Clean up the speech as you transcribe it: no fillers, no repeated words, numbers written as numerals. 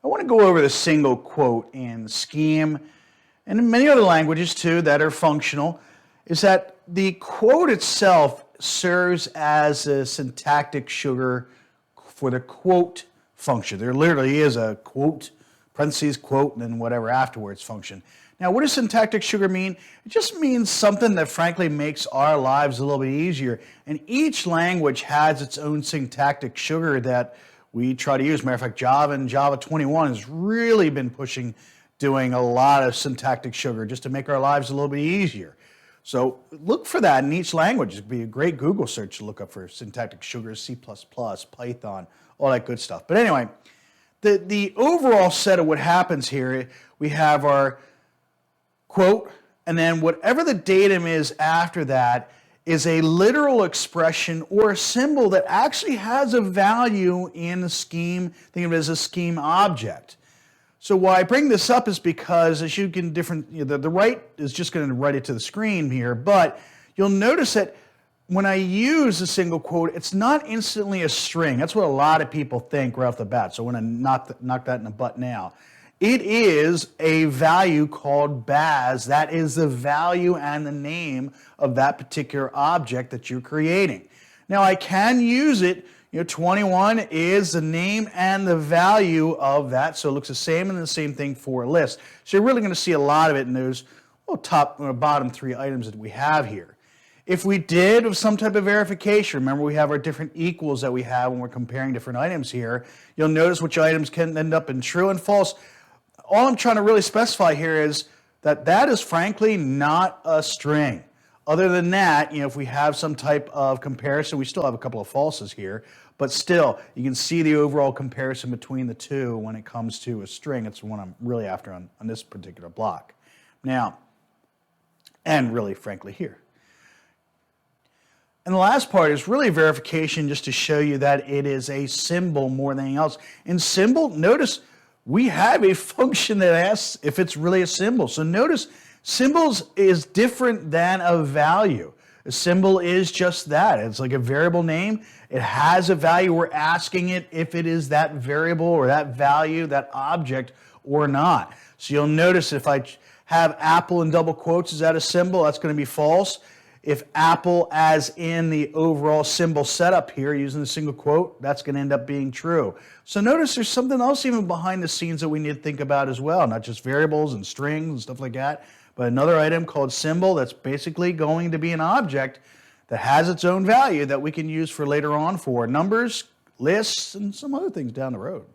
I want to go over the single quote in Scheme and in many other languages too that are functional, is that the quote itself serves as a syntactic sugar for the quote function. There literally is a quote, parentheses, quote, and then whatever afterwards function. Now, what does syntactic sugar mean? It just means something that frankly makes our lives a little bit easier. And each language has its own syntactic sugar that we try to use. Matter of fact, Java and Java 21 has really been pushing doing a lot of syntactic sugar just to make our lives a little bit easier. So look for that in each language. It'd be a great Google search to look up for syntactic sugars, C++, Python, all that good stuff. But anyway, the overall set of what happens here, we have our quote, and then whatever the datum is after that is a literal expression or a symbol that actually has a value in the scheme. Think of it as a scheme object. So why I bring this up is because as you can the right is just going to write it to the screen here, but you'll notice that when I use a single quote, it's not instantly a string. That's what a lot of people think right off the bat. So I'm going to knock that in the butt now. It is a value called Baz. That is the value and the name of that particular object that you're creating. Now I can use it. 21 is the name and the value of that, so it looks the same and the same thing for a list. So you're really going to see a lot of it in those top or bottom three items that we have here. If we did some type of verification, remember we have our different equals that we have when we're comparing different items here, you'll notice which items can end up in true and false. All I'm trying to really specify here is that that is frankly not a string. Other than that, if we have some type of comparison, we still have a couple of falses here, but still, you can see the overall comparison between the two when it comes to a string. It's the one I'm really after on this particular block. Now, and really, frankly, here. And the last part is really verification just to show you that it is a symbol more than anything else. In symbol, notice we have a function that asks if it's really a symbol. So notice symbols is different than a value. A symbol is just that. It's like a variable name. It has a value. We're asking it if it is that variable or that value, that object, or not. So you'll notice if I have apple in double quotes, is that a symbol? That's going to be false. If apple as in the overall symbol setup here using the single quote, that's going to end up being true. So notice there's something else even behind the scenes that we need to think about as well, not just variables and strings and stuff like that, but another item called symbol that's basically going to be an object that has its own value that we can use for later on for numbers, lists, and some other things down the road.